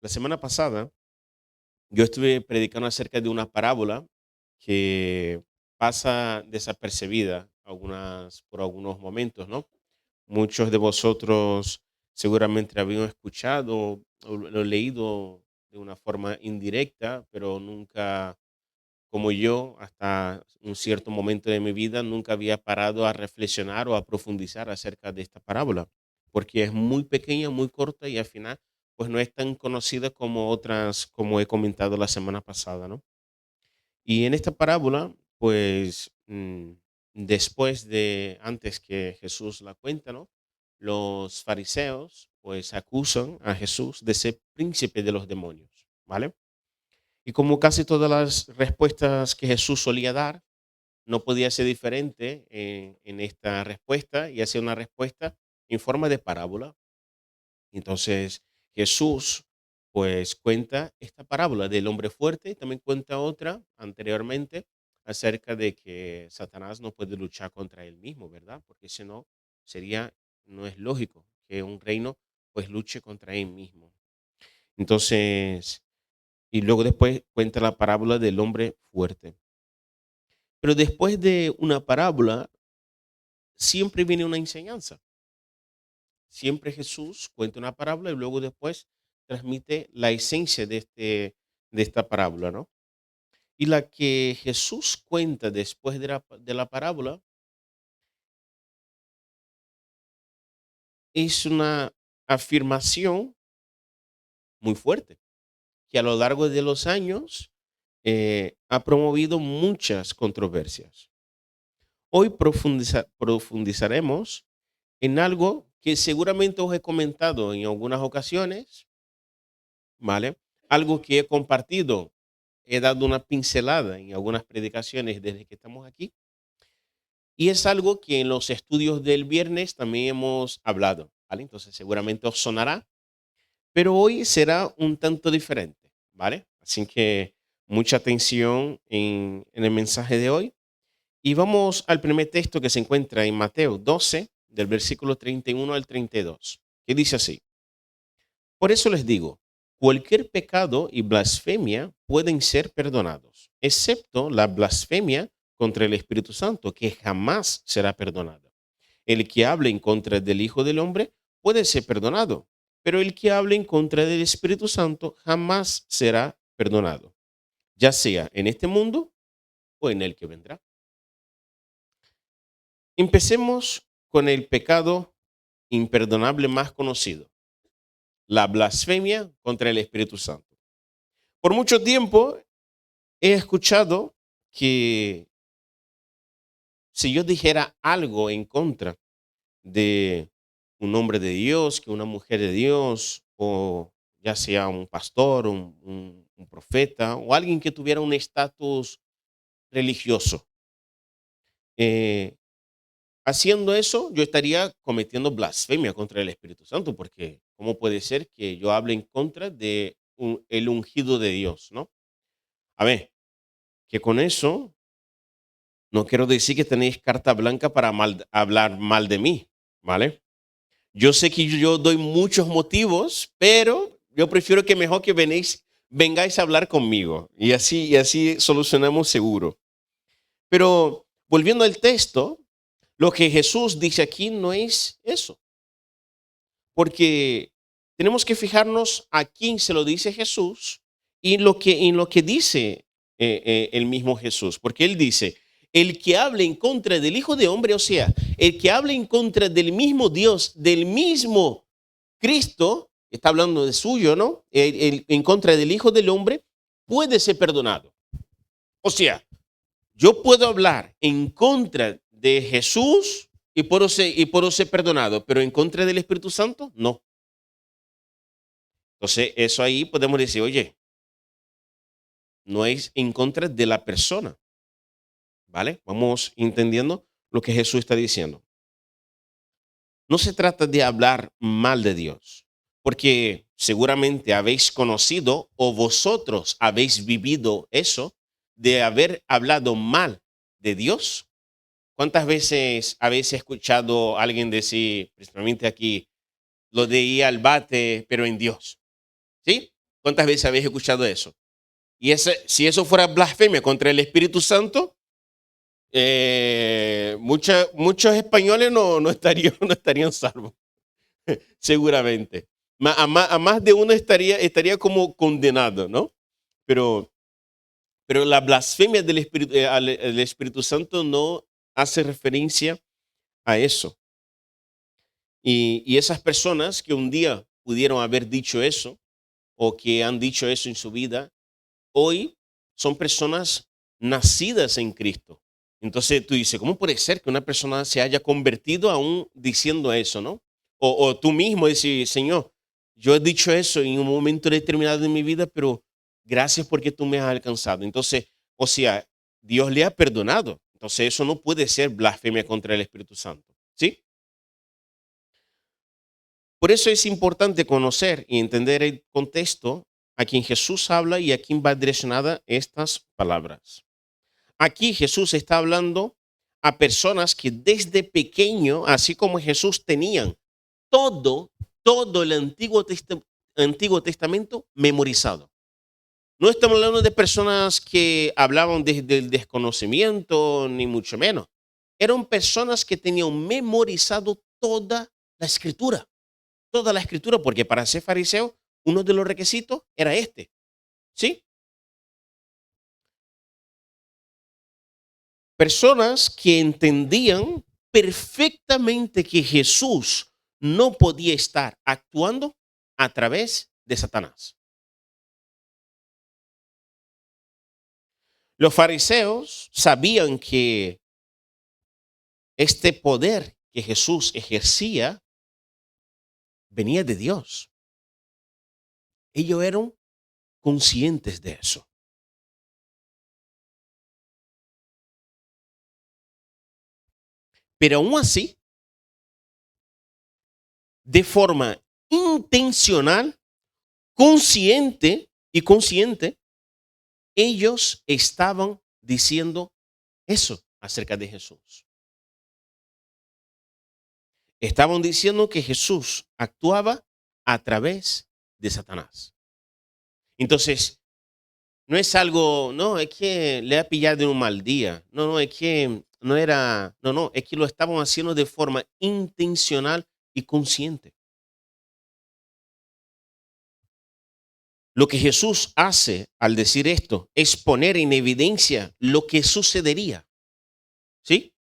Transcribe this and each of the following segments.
La semana pasada yo estuve predicando acerca de una parábola que pasa desapercibida por algunos momentos, ¿no? Muchos de vosotros seguramente habían escuchado o lo leído de una forma indirecta, pero nunca, como yo, hasta un cierto momento de mi vida, nunca había parado a reflexionar o a profundizar acerca de esta parábola, porque es muy pequeña, muy corta y al final, pues no es tan conocida como otras, como he comentado la semana pasada, ¿no? Y en esta parábola, pues antes que Jesús la cuenta, ¿no? Los fariseos, pues acusan a Jesús de ser príncipe de los demonios, ¿vale? Y como casi todas las respuestas que Jesús solía dar, no podía ser diferente en esta respuesta y hacía una respuesta en forma de parábola. Entonces Jesús pues cuenta esta parábola del hombre fuerte y también cuenta otra anteriormente acerca de que Satanás no puede luchar contra él mismo, ¿verdad? Porque si no, sería, no es lógico que un reino pues luche contra él mismo. Entonces, y luego después cuenta la parábola del hombre fuerte. Pero después de una parábola, siempre viene una enseñanza. Siempre Jesús cuenta una parábola y luego después transmite la esencia de esta parábola, ¿no? Y la que Jesús cuenta después de la parábola es una afirmación muy fuerte, que a lo largo de los años ha promovido muchas controversias. Hoy profundizaremos en algo que seguramente os he comentado en algunas ocasiones, ¿vale? Algo que he compartido, he dado una pincelada en algunas predicaciones desde que estamos aquí, y es algo que en los estudios del viernes también hemos hablado, ¿vale? Entonces seguramente os sonará, pero hoy será un tanto diferente, ¿vale? Así que mucha atención en el mensaje de hoy. Y vamos al primer texto que se encuentra en Mateo 12, del versículo 31 al 32, que dice así: Por eso les digo, cualquier pecado y blasfemia pueden ser perdonados, excepto la blasfemia contra el Espíritu Santo, que jamás será perdonada. El que hable en contra del Hijo del Hombre puede ser perdonado, pero el que hable en contra del Espíritu Santo jamás será perdonado, ya sea en este mundo o en el que vendrá. Empecemos con el pecado imperdonable más conocido, la blasfemia contra el Espíritu Santo. Por mucho tiempo he escuchado que si yo dijera algo en contra de un hombre de Dios, que una mujer de Dios, o ya sea un pastor, un profeta, o alguien que tuviera un estatus religioso, eh, haciendo eso, yo estaría cometiendo blasfemia contra el Espíritu Santo, porque ¿cómo puede ser que yo hable en contra de el ungido de Dios, no? A ver, que con eso no quiero decir que tenéis carta blanca para hablar mal de mí, ¿vale? Yo sé que yo doy muchos motivos, pero yo prefiero que mejor que vengáis a hablar conmigo y así solucionamos seguro. Pero volviendo al texto, lo que Jesús dice aquí no es eso, porque tenemos que fijarnos a quién se lo dice Jesús y en lo que dice el mismo Jesús, porque él dice, el que hable en contra del Hijo de Hombre, o sea, el que hable en contra del mismo Dios, del mismo Cristo, está hablando de suyo, ¿no? En contra del Hijo del Hombre, puede ser perdonado. O sea, yo puedo hablar en contra de Jesús y puedo ser perdonado, pero en contra del Espíritu Santo, no. Entonces, eso ahí podemos decir, oye, no es en contra de la persona, ¿vale? Vamos entendiendo lo que Jesús está diciendo. No se trata de hablar mal de Dios, porque seguramente habéis conocido o vosotros habéis vivido eso de haber hablado mal de Dios. ¿Cuántas veces habéis escuchado a alguien decir, principalmente aquí, lo de ir al bate, pero en Dios? ¿Sí? ¿Cuántas veces habéis escuchado eso? Y si eso fuera blasfemia contra el Espíritu Santo, muchos españoles no estarían, no estarían salvos, seguramente. A más de uno estaría como condenado, ¿no? Pero la blasfemia del Espíritu, al Espíritu Santo no hace referencia a eso. Y esas personas que un día pudieron haber dicho eso o que han dicho eso en su vida, hoy son personas nacidas en Cristo. Entonces tú dices, ¿cómo puede ser que una persona se haya convertido aún diciendo eso, no? O tú mismo decís, Señor, yo he dicho eso en un momento determinado de mi vida, pero gracias porque tú me has alcanzado. Entonces, o sea, Dios le ha perdonado. Entonces eso no puede ser blasfemia contra el Espíritu Santo, ¿sí? Por eso es importante conocer y entender el contexto a quien Jesús habla y a quien va direccionada estas palabras. Aquí Jesús está hablando a personas que desde pequeño, así como Jesús, tenían todo el Antiguo Testamento memorizado. No estamos hablando de personas que hablaban desde el desconocimiento, ni mucho menos. Eran personas que tenían memorizado toda la escritura, porque para ser fariseo, uno de los requisitos era este, ¿sí? Personas que entendían perfectamente que Jesús no podía estar actuando a través de Satanás. Los fariseos sabían que este poder que Jesús ejercía venía de Dios. Ellos eran conscientes de eso. Pero aún así, de forma intencional, consciente, ellos estaban diciendo eso acerca de Jesús. Estaban diciendo que Jesús actuaba a través de Satanás. Entonces, no es algo, no, es que le ha pillado en un mal día. No, es que no, es que lo estaban haciendo de forma intencional y consciente. Lo que Jesús hace al decir esto es poner en evidencia lo que sucedería. ¿Sí?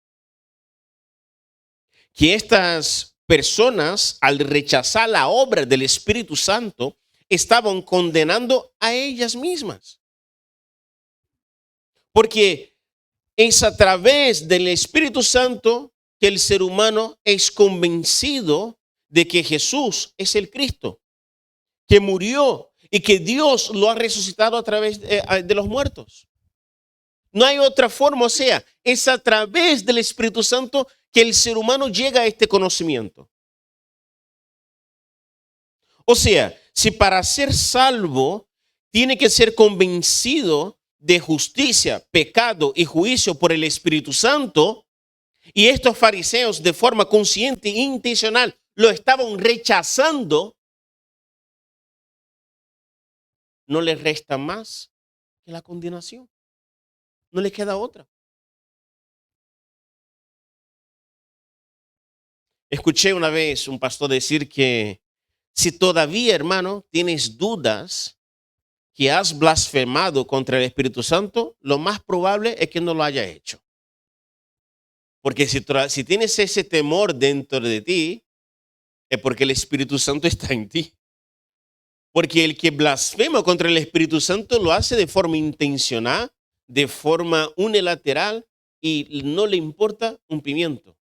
Que estas personas, al rechazar la obra del Espíritu Santo, estaban condenando a ellas mismas. Porque es a través del Espíritu Santo que el ser humano es convencido de que Jesús es el Cristo, que murió y que Dios lo ha resucitado a través de los muertos. No hay otra forma, o sea, es a través del Espíritu Santo que el ser humano llega a este conocimiento. O sea, si para ser salvo tiene que ser convencido de justicia, pecado y juicio por el Espíritu Santo, y estos fariseos de forma consciente e intencional lo estaban rechazando, no les resta más que la condenación. No les queda otra. Escuché una vez un pastor decir que si todavía, hermano, tienes dudas que has blasfemado contra el Espíritu Santo, lo más probable es que no lo haya hecho. Porque si tienes ese temor dentro de ti, es porque el Espíritu Santo está en ti. Porque el que blasfema contra el Espíritu Santo lo hace de forma intencional, de forma unilateral y no le importa un pimiento.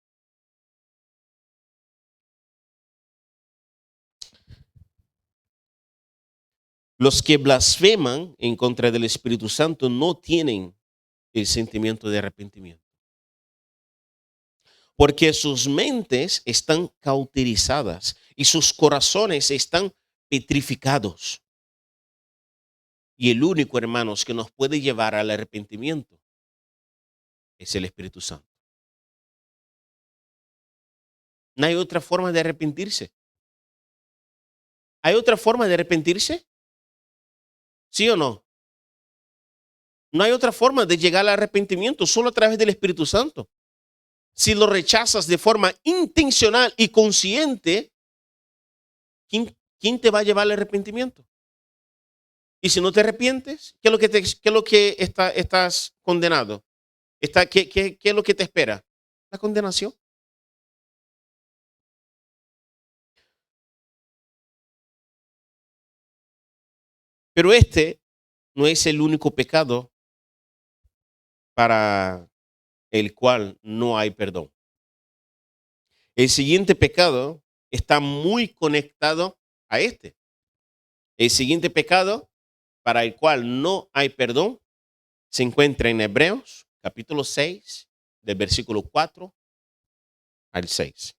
Los que blasfeman en contra del Espíritu Santo no tienen el sentimiento de arrepentimiento. Porque sus mentes están cauterizadas y sus corazones están petrificados. Y el único, hermanos, que nos puede llevar al arrepentimiento es el Espíritu Santo. No hay otra forma de arrepentirse. ¿Hay otra forma de arrepentirse? ¿Sí o no? No hay otra forma de llegar al arrepentimiento, solo a través del Espíritu Santo. Si lo rechazas de forma intencional y consciente, ¿quién te va a llevar al arrepentimiento? Y si no te arrepientes, ¿qué es lo que, qué es lo que estás condenado? ¿Qué es lo que te espera? La condenación. Pero este no es el único pecado para el cual no hay perdón. El siguiente pecado está muy conectado a este. El siguiente pecado para el cual no hay perdón se encuentra en Hebreos capítulo 6, del versículo 4 al 6.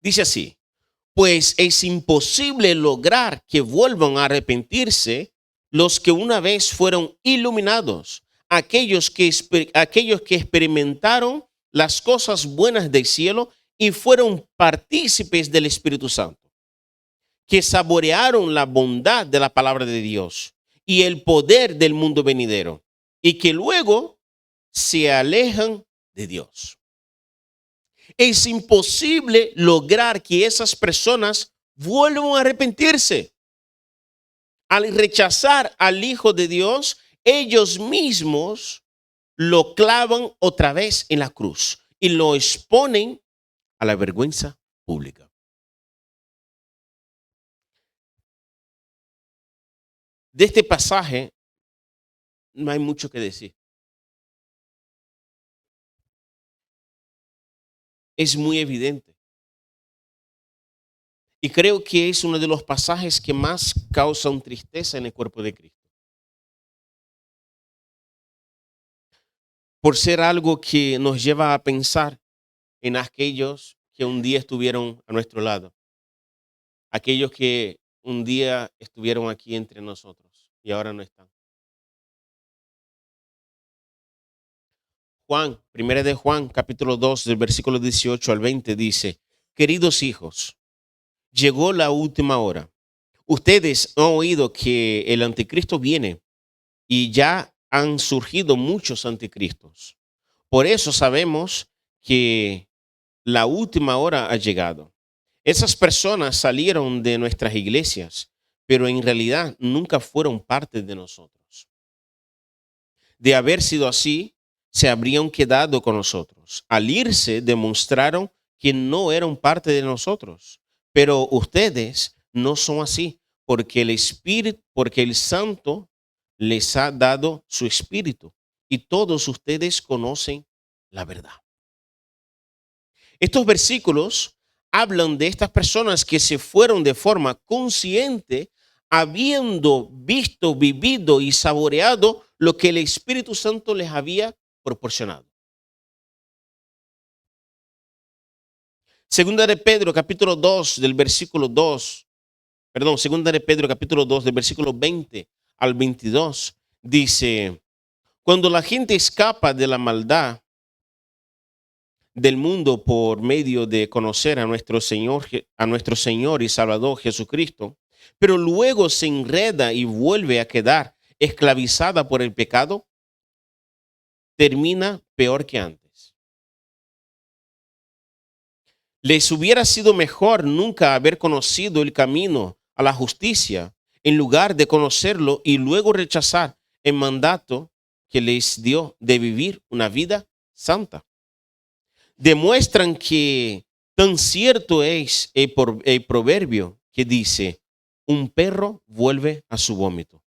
Dice así: pues es imposible lograr que vuelvan a arrepentirse los que una vez fueron iluminados, aquellos que experimentaron las cosas buenas del cielo y fueron partícipes del Espíritu Santo, que saborearon la bondad de la palabra de Dios y el poder del mundo venidero, y que luego se alejan de Dios. Es imposible lograr que esas personas vuelvan a arrepentirse. Al rechazar al Hijo de Dios, ellos mismos lo clavan otra vez en la cruz y lo exponen a la vergüenza pública. De este pasaje no hay mucho que decir. Es muy evidente. Y creo que es uno de los pasajes que más causan tristeza en el cuerpo de Cristo. Por ser algo que nos lleva a pensar en aquellos que un día estuvieron a nuestro lado. Aquellos que un día estuvieron aquí entre nosotros y ahora no están. Juan, primera de Juan, capítulo 2, del versículo 18 al 20 dice: queridos hijos, llegó la última hora. Ustedes han oído que el anticristo viene y ya han surgido muchos anticristos. Por eso sabemos que la última hora ha llegado. Esas personas salieron de nuestras iglesias, pero en realidad nunca fueron parte de nosotros. De haber sido así, se habrían quedado con nosotros. Al irse, demostraron que no eran parte de nosotros. Pero ustedes no son así, porque el Espíritu, porque el Santo les ha dado su Espíritu y todos ustedes conocen la verdad. Estos versículos hablan de estas personas que se fueron de forma consciente, habiendo visto, vivido y saboreado lo que el Espíritu Santo les había proporcionado. Segunda de Pedro, capítulo 2, del versículo 2, perdón, segunda de Pedro, capítulo 2, del versículo 20 al 22, dice: cuando la gente escapa de la maldad del mundo por medio de conocer a nuestro Señor y Salvador Jesucristo, pero luego se enreda y vuelve a quedar esclavizada por el pecado, termina peor que antes. Les hubiera sido mejor nunca haber conocido el camino a la justicia, en lugar de conocerlo y luego rechazar el mandato que les dio de vivir una vida santa. Demuestran que tan cierto es el proverbio que dice: un perro vuelve a su vómito.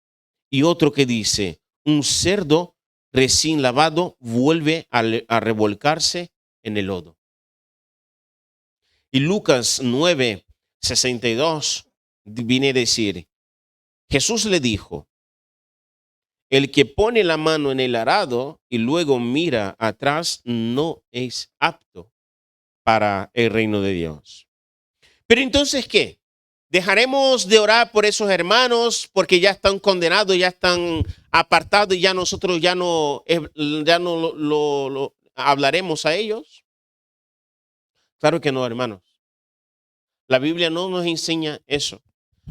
Y otro que dice: un cerdo recién lavado vuelve a revolcarse en el lodo. Y Lucas 9:62 viene a decir: Jesús le dijo: el que pone la mano en el arado y luego mira atrás no es apto para el reino de Dios. Pero entonces, ¿qué? ¿Dejaremos de orar por esos hermanos porque ya están condenados, ya están apartados y ya nosotros ya no lo hablaremos a ellos? Claro que no, hermanos. La Biblia no nos enseña eso.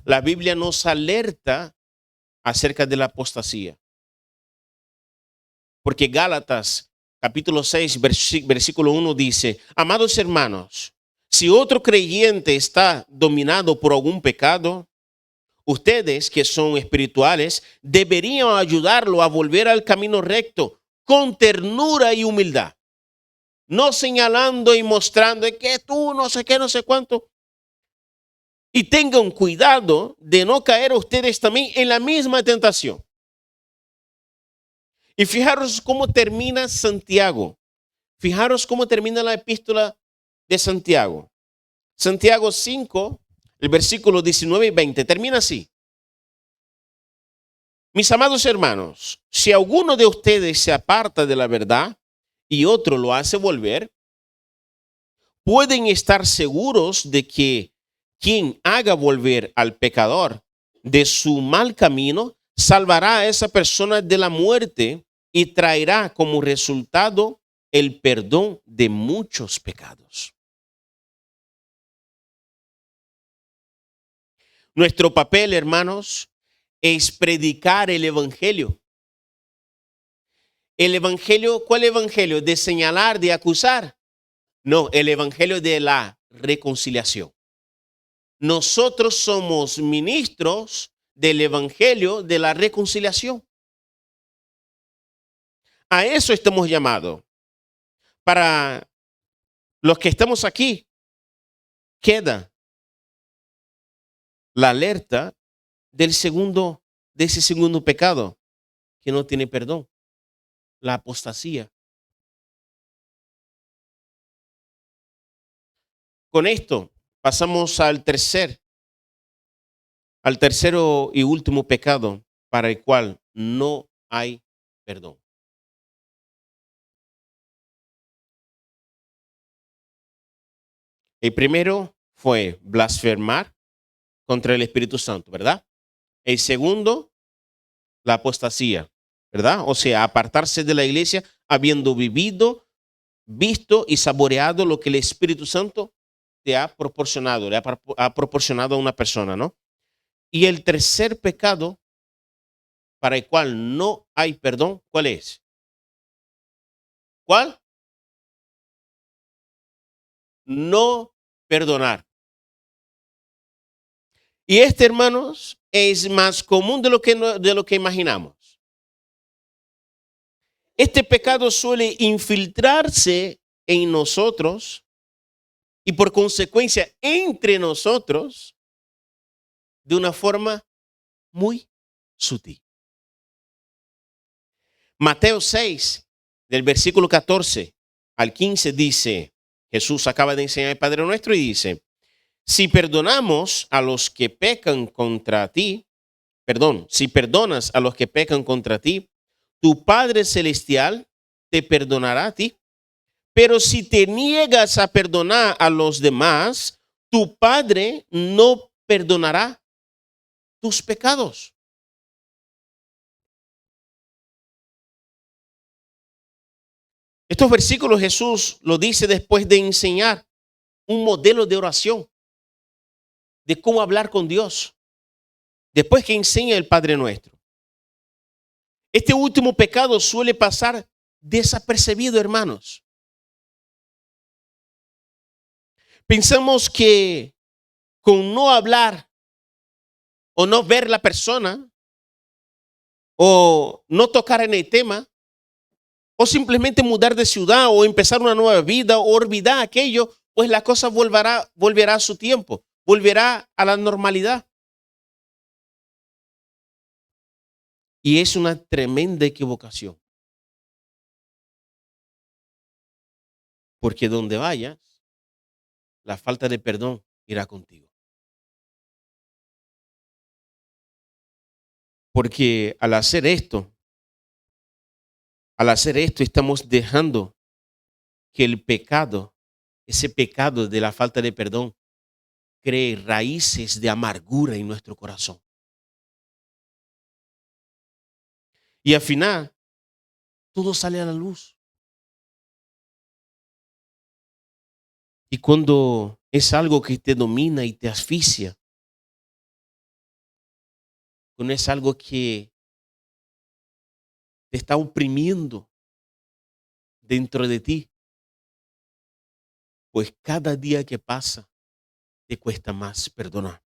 la Biblia nos alerta acerca de la apostasía. Porque Gálatas capítulo 6, versículo 1 dice, amados hermanos, si otro creyente está dominado por algún pecado, ustedes que son espirituales deberían ayudarlo a volver al camino recto con ternura y humildad. No señalando y mostrando que tú no sé qué, no sé cuánto. Y tengan cuidado de no caer ustedes también en la misma tentación. Y fijaros cómo termina Santiago. Fijaros cómo termina la epístola de Santiago. Santiago 5, el versículo 19 y 20, termina así. Mis amados hermanos, si alguno de ustedes se aparta de la verdad y otro lo hace volver, pueden estar seguros de que quien haga volver al pecador de su mal camino, salvará a esa persona de la muerte y traerá como resultado el perdón de muchos pecados. Nuestro papel, hermanos, es predicar el evangelio. El evangelio, ¿cuál evangelio? ¿De señalar, de acusar? No, el evangelio de la reconciliación. Nosotros somos ministros del evangelio de la reconciliación. A eso estamos llamados. Para los que estamos aquí, queda la alerta de ese segundo pecado que no tiene perdón, la apostasía. Con esto pasamos al tercero y último pecado para el cual no hay perdón. El primero fue blasfemar contra el Espíritu Santo, ¿verdad? El segundo, la apostasía, ¿verdad? O sea, apartarse de la iglesia habiendo vivido, visto y saboreado lo que el Espíritu Santo te ha proporcionado, ha proporcionado a una persona, ¿no? Y el tercer pecado para el cual no hay perdón, ¿cuál es? ¿Cuál? No perdonar. Y este, hermanos, es más común de lo que imaginamos. Este pecado suele infiltrarse en nosotros y por consecuencia entre nosotros de una forma muy sutil. Mateo 6, del versículo 14 al 15 dice, Jesús acaba de enseñar el Padre Nuestro y dice, si perdonamos a los que pecan contra ti, si perdonas a los que pecan contra ti, tu Padre Celestial te perdonará a ti. Pero si te niegas a perdonar a los demás, tu Padre no perdonará tus pecados. Estos versículos Jesús lo dice después de enseñar un modelo de oración, de cómo hablar con Dios, después que enseña el Padre Nuestro. Este último pecado suele pasar desapercibido, hermanos. Pensamos que con no hablar o no ver la persona o no tocar en el tema o simplemente mudar de ciudad o empezar una nueva vida o olvidar aquello, pues la cosa volverá a su tiempo, volverá a la normalidad. Y es una tremenda equivocación. Porque donde vayas, la falta de perdón irá contigo. Porque al hacer esto estamos dejando que el pecado, ese pecado de la falta de perdón, cree raíces de amargura en nuestro corazón. Y al final, todo sale a la luz. Y cuando es algo que te domina y te asfixia, que no es algo que te está oprimiendo dentro de ti, pues cada día que pasa te cuesta más perdonar.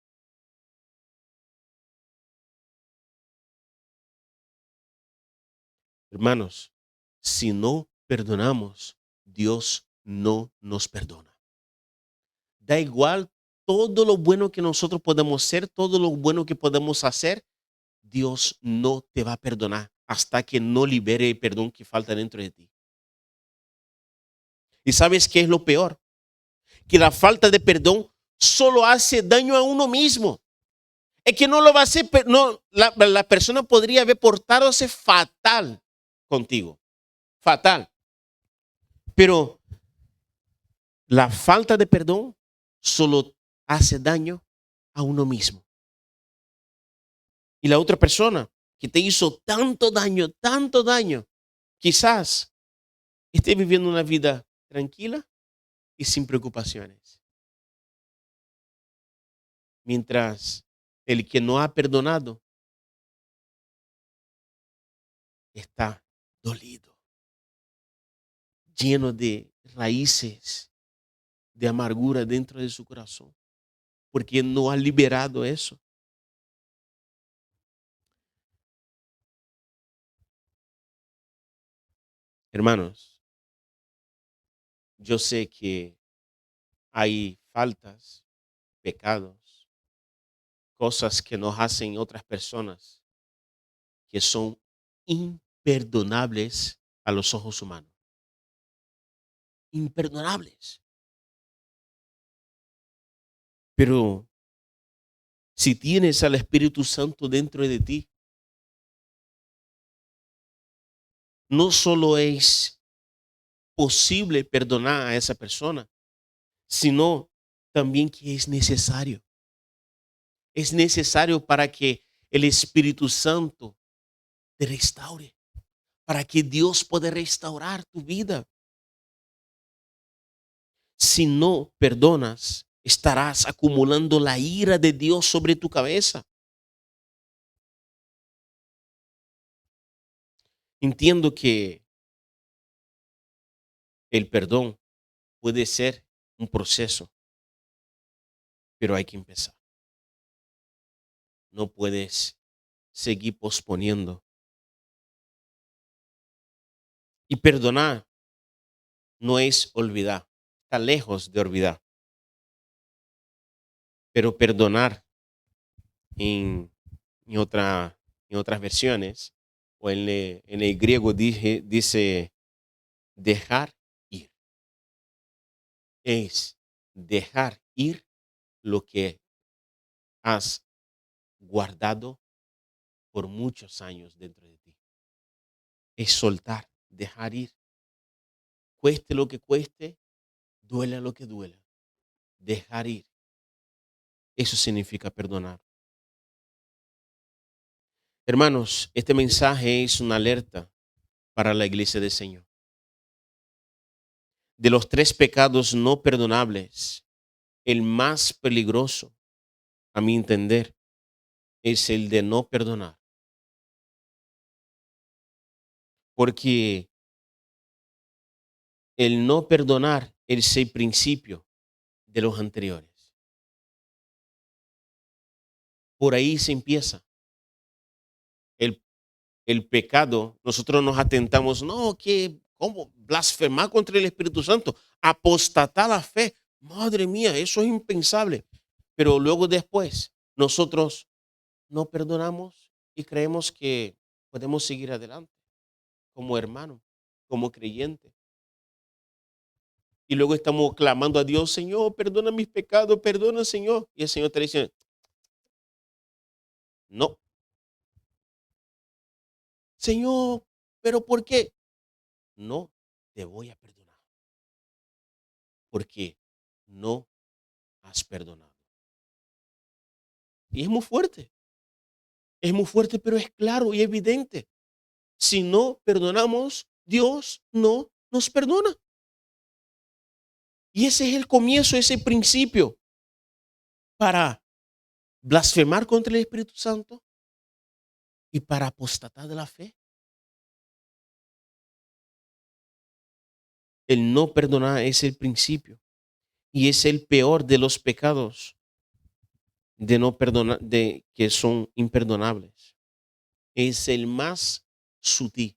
Hermanos, si no perdonamos, Dios no nos perdona. Da igual todo lo bueno que nosotros podemos ser, todo lo bueno que podemos hacer, Dios no te va a perdonar hasta que no libere el perdón que falta dentro de ti. ¿Y sabes qué es lo peor? Que la falta de perdón solo hace daño a uno mismo. Es que no lo va a hacer, no, la persona podría haber portándose fatal contigo, fatal. Pero la falta de perdón solo hace daño a uno mismo. Y la otra persona que te hizo tanto daño, quizás esté viviendo una vida tranquila y sin preocupaciones. Mientras el que no ha perdonado está dolido, lleno de raíces de amargura dentro de su corazón, porque no ha liberado eso. Hermanos, yo sé que hay faltas, pecados, cosas que nos hacen otras personas que son imperdonables a los ojos humanos. Imperdonables. Pero si tienes al Espíritu Santo dentro de ti, no solo es posible perdonar a esa persona, sino también que es necesario. Es necesario para que el Espíritu Santo te restaure, para que Dios pueda restaurar tu vida. Si no perdonas, estarás acumulando la ira de Dios sobre tu cabeza. Entiendo que el perdón puede ser un proceso, pero hay que empezar. No puedes seguir posponiendo. Y perdonar no es olvidar, está lejos de olvidar. Pero perdonar en, en, otra, en otras versiones, o en el griego dice dejar ir. Es dejar ir lo que has guardado por muchos años dentro de ti. Es soltar, dejar ir. Cueste lo que cueste, duela lo que duela. Dejar ir. Eso significa perdonar. Hermanos, este mensaje es una alerta para la iglesia del Señor. De los 3 pecados no perdonables, el más peligroso, a mi entender, es el de no perdonar. Porque el no perdonar es el principio de los anteriores. Por ahí se empieza. El, el pecado, nosotros nos atentamos, no, que, ¿cómo? Blasfemar contra el Espíritu Santo, apostatar la fe. Madre mía, eso es impensable. Pero luego después, nosotros no perdonamos y creemos que podemos seguir adelante como hermanos, como creyentes. Y luego estamos clamando a Dios, Señor, perdona mis pecados, perdona, Señor. Y el Señor te dice, no, Señor, ¿pero por qué? No te voy a perdonar, porque no has perdonado. Y es muy fuerte, pero es claro y evidente. Si no perdonamos, Dios no nos perdona. Y ese es el comienzo, ese principio para blasfemar contra el Espíritu Santo, y para apostatar de la fe. El no perdonar es el principio y es el peor de los pecados de no perdonar, de que son imperdonables. Es el más sutil,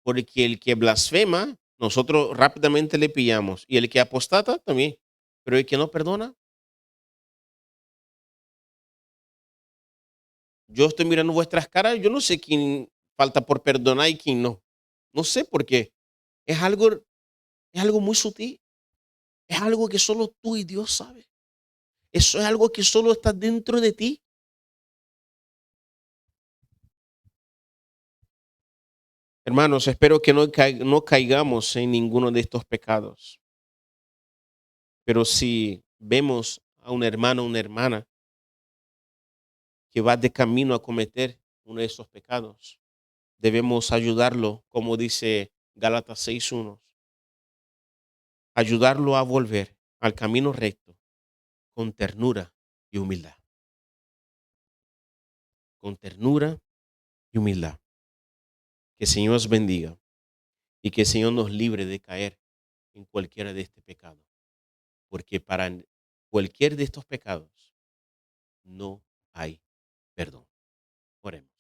porque el que blasfema, nosotros rápidamente le pillamos, y el que apostata también, pero el que no perdona, yo estoy mirando vuestras caras, yo no sé quién falta por perdonar y quién no. No sé por qué. Es algo, es algo muy sutil. Es algo que solo tú y Dios saben. Eso es algo que solo está dentro de ti. Hermanos, espero que no caigamos en ninguno de estos pecados. Pero si vemos a un hermano o una hermana que va de camino a cometer uno de esos pecados, debemos ayudarlo, como dice Gálatas 6:1, ayudarlo a volver al camino recto con ternura y humildad. Con ternura y humildad. Que el Señor os bendiga y que el Señor nos libre de caer en cualquiera de este pecado. Porque para cualquier de estos pecados no hay perdón. Oremos.